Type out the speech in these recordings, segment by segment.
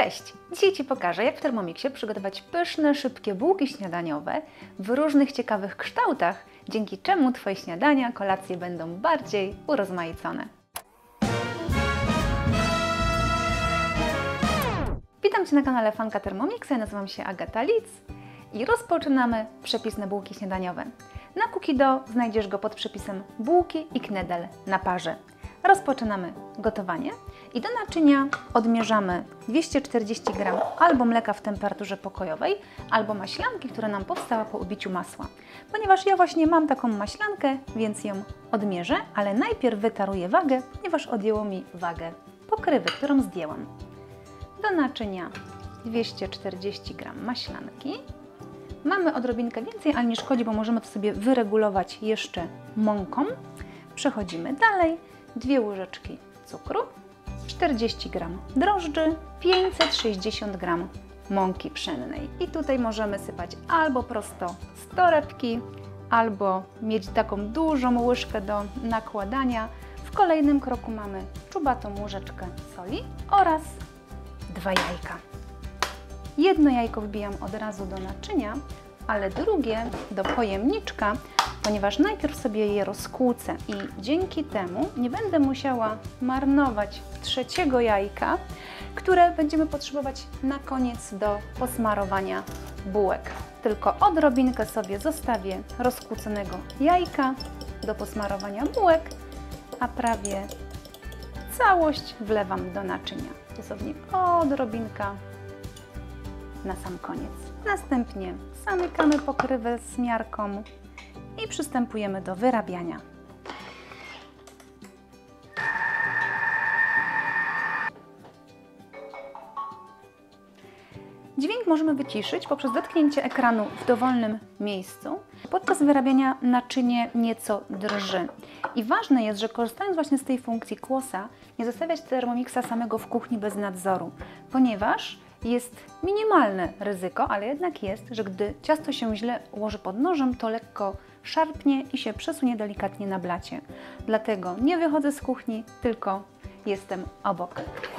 Cześć! Dzisiaj Ci pokażę, jak w Thermomixie przygotować pyszne, szybkie bułki śniadaniowe w różnych ciekawych kształtach, dzięki czemu Twoje śniadania, kolacje będą bardziej urozmaicone. Witam Cię na kanale Fanka Thermomixa, ja nazywam się Agata Litz i rozpoczynamy przepis na bułki śniadaniowe. Na Cookie.do znajdziesz go pod przepisem bułki i knedel na parze. Rozpoczynamy gotowanie i do naczynia odmierzamy 240 g albo mleka w temperaturze pokojowej, albo maślanki, która nam powstała po ubiciu masła. Ponieważ ja właśnie mam taką maślankę, więc ją odmierzę, ale najpierw wytaruję wagę, ponieważ odjęło mi wagę pokrywy, którą zdjęłam. Do naczynia 240 g maślanki. Mamy odrobinkę więcej, ale nie szkodzi, bo możemy to sobie wyregulować jeszcze mąką. Przechodzimy dalej. 2 łyżeczki cukru, 40 g drożdży, 560 g mąki pszennej. I tutaj możemy sypać albo prosto z torebki, albo mieć taką dużą łyżkę do nakładania. W kolejnym kroku mamy czubatą łyżeczkę soli oraz 2 jajka. Jedno jajko wbijam od razu do naczynia, ale drugie do pojemniczka, ponieważ najpierw sobie je rozkłócę i dzięki temu nie będę musiała marnować trzeciego jajka, które będziemy potrzebować na koniec do posmarowania bułek. Tylko odrobinkę sobie zostawię rozkłóconego jajka do posmarowania bułek, a prawie całość wlewam do naczynia. Dosłownie odrobinka na sam koniec. Następnie zamykamy pokrywę z miarką i przystępujemy do wyrabiania. Dźwięk możemy wyciszyć poprzez dotknięcie ekranu w dowolnym miejscu. Podczas wyrabiania naczynie nieco drży. I ważne jest, że korzystając właśnie z tej funkcji kłosa, nie zostawiać Thermomixa samego w kuchni bez nadzoru, ponieważ jest minimalne ryzyko, ale jednak jest, że gdy ciasto się źle ułoży pod nożem, to lekko szarpnie i się przesunie delikatnie na blacie. Dlatego nie wychodzę z kuchni, tylko jestem obok.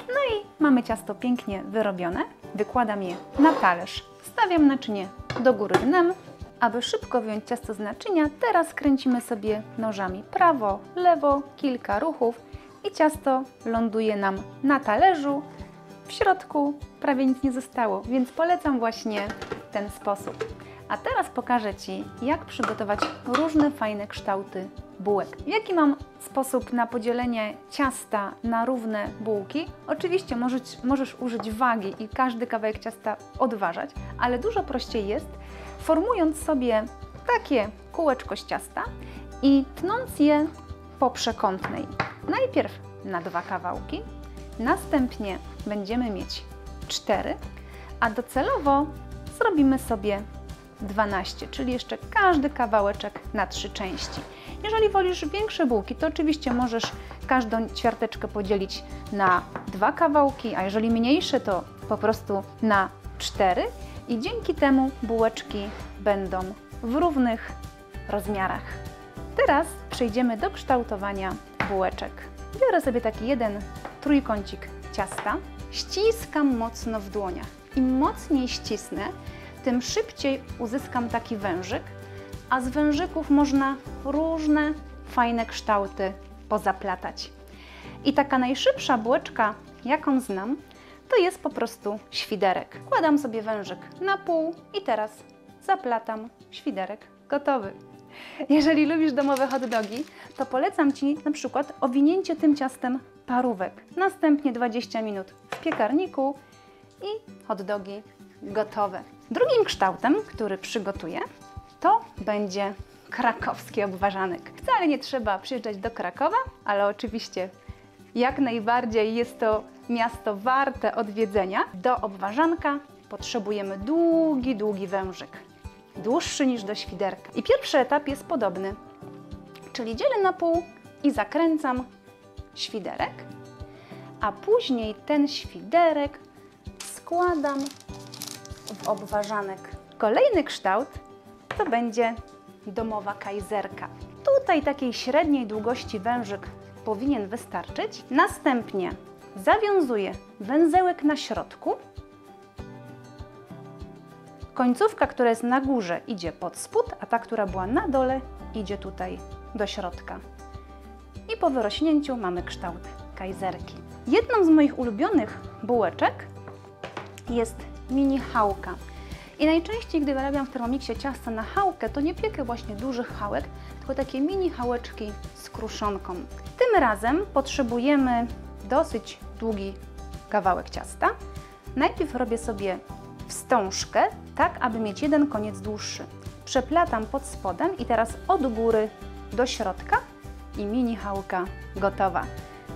No i mamy ciasto pięknie wyrobione. Wykładam je na talerz. Stawiam naczynie do góry dnem. Aby szybko wyjąć ciasto z naczynia, teraz kręcimy sobie nożami prawo, lewo, kilka ruchów i ciasto ląduje nam na talerzu. W środku prawie nic nie zostało, więc polecam właśnie ten sposób. A teraz pokażę Ci, jak przygotować różne fajne kształty bułek. Jaki mam sposób na podzielenie ciasta na równe bułki? Oczywiście możesz użyć wagi i każdy kawałek ciasta odważać, ale dużo prościej jest, formując sobie takie kółeczko z ciasta i tnąc je po przekątnej. Najpierw na 2 kawałki, następnie będziemy mieć 4, a docelowo zrobimy sobie 12, czyli jeszcze każdy kawałeczek na 3 części. Jeżeli wolisz większe bułki, to oczywiście możesz każdą ćwiarteczkę podzielić na 2 kawałki, a jeżeli mniejsze, to po prostu na 4 i dzięki temu bułeczki będą w równych rozmiarach. Teraz przejdziemy do kształtowania bułeczek. Biorę sobie taki jeden trójkącik ciasta, ściskam mocno w dłoniach. Im mocniej ścisnę, tym szybciej uzyskam taki wężyk, a z wężyków można różne fajne kształty pozaplatać. I taka najszybsza bułeczka, jaką znam, to jest po prostu świderek. Wkładam sobie wężyk na pół i teraz zaplatam świderek gotowy. Jeżeli lubisz domowe hot dogi, to polecam Ci na przykład owinięcie tym ciastem parówek. Następnie 20 minut w piekarniku i hot dogi gotowe. Drugim kształtem, który przygotuję, to będzie krakowski obwarzanek. Wcale nie trzeba przyjeżdżać do Krakowa, ale oczywiście jak najbardziej jest to miasto warte odwiedzenia. Do obwarzanka potrzebujemy długi wężyk, dłuższy niż do świderka. I pierwszy etap jest podobny, czyli dzielę na pół i zakręcam świderek, a później ten świderek składam w obwarzanek. Kolejny kształt to będzie domowa kajzerka. Tutaj takiej średniej długości wężyk powinien wystarczyć. Następnie zawiązuję węzełek na środku. Końcówka, która jest na górze, idzie pod spód, a ta, która była na dole, idzie tutaj do środka. I po wyrośnięciu mamy kształt kajzerki. Jedną z moich ulubionych bułeczek jest mini chałka. I najczęściej, gdy wyrabiam w Thermomixie ciasta na chałkę, to nie piekę właśnie dużych chałek, tylko takie mini chałeczki z kruszonką. Tym razem potrzebujemy dosyć długi kawałek ciasta. Najpierw robię sobie wstążkę, tak aby mieć jeden koniec dłuższy. Przeplatam pod spodem i teraz od góry do środka i mini chałka gotowa.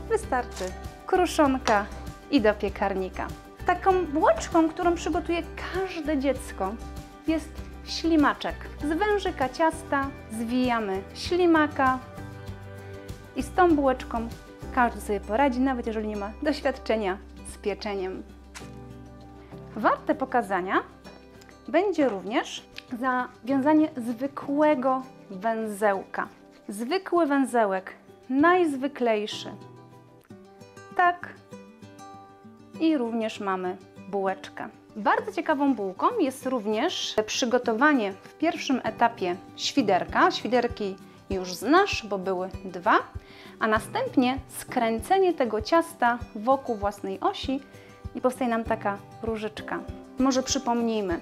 Wystarczy kruszonka i do piekarnika. Taką bułeczką, którą przygotuje każde dziecko, jest ślimaczek. Z wężyka ciasta zwijamy ślimaka i z tą bułeczką każdy sobie poradzi, nawet jeżeli nie ma doświadczenia z pieczeniem. Warte pokazania będzie również zawiązanie zwykłego węzełka. Zwykły węzełek, najzwyklejszy. Tak. I również mamy bułeczkę. Bardzo ciekawą bułką jest również przygotowanie w pierwszym etapie świderka. Świderki już znasz, bo były dwa, a następnie skręcenie tego ciasta wokół własnej osi i powstaje nam taka różyczka. Może przypomnijmy,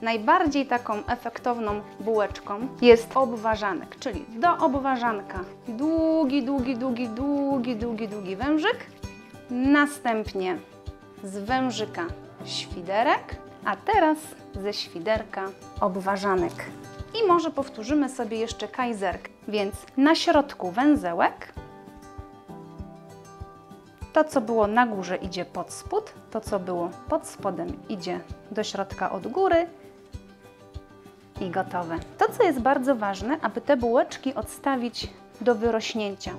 najbardziej taką efektowną bułeczką jest obwarzanek, czyli do obwarzanka długi wężyk, następnie z wężyka świderek, a teraz ze świderka obwarzanek. I może powtórzymy sobie jeszcze kajzerkę, więc na środku węzełek, to co było na górze idzie pod spód, to co było pod spodem idzie do środka od góry i gotowe. To co jest bardzo ważne, aby te bułeczki odstawić do wyrośnięcia.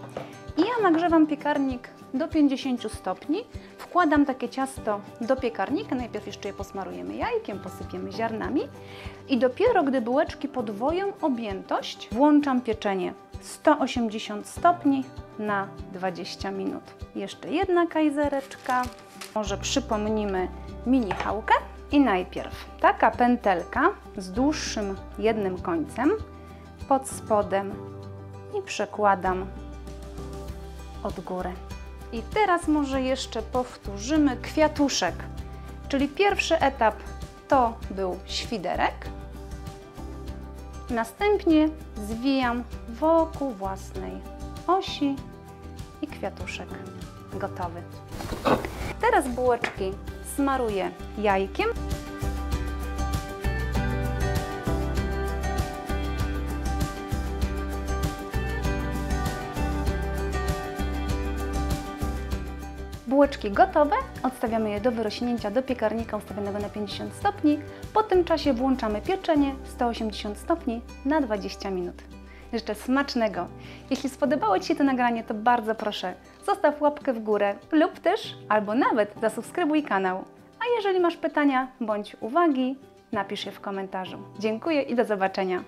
I ja nagrzewam piekarnik do 50 stopni, wkładam takie ciasto do piekarnika, najpierw jeszcze je posmarujemy jajkiem, posypiemy ziarnami i dopiero gdy bułeczki podwoją objętość, włączam pieczenie 180 stopni na 20 minut. Jeszcze jedna kajzereczka, może przypomnimy mini chałkę i najpierw taka pętelka z dłuższym jednym końcem pod spodem i przekładam od góry. I teraz może jeszcze powtórzymy kwiatuszek, czyli pierwszy etap to był świderek, następnie zwijam wokół własnej osi i kwiatuszek gotowy. Teraz bułeczki smaruję jajkiem. Bułeczki gotowe, odstawiamy je do wyrośnięcia do piekarnika ustawionego na 50 stopni. Po tym czasie włączamy pieczenie 180 stopni na 20 minut. Życzę smacznego. Jeśli spodobało Ci się to nagranie, to bardzo proszę, zostaw łapkę w górę lub też albo nawet zasubskrybuj kanał. A jeżeli masz pytania bądź uwagi, napisz je w komentarzu. Dziękuję i do zobaczenia.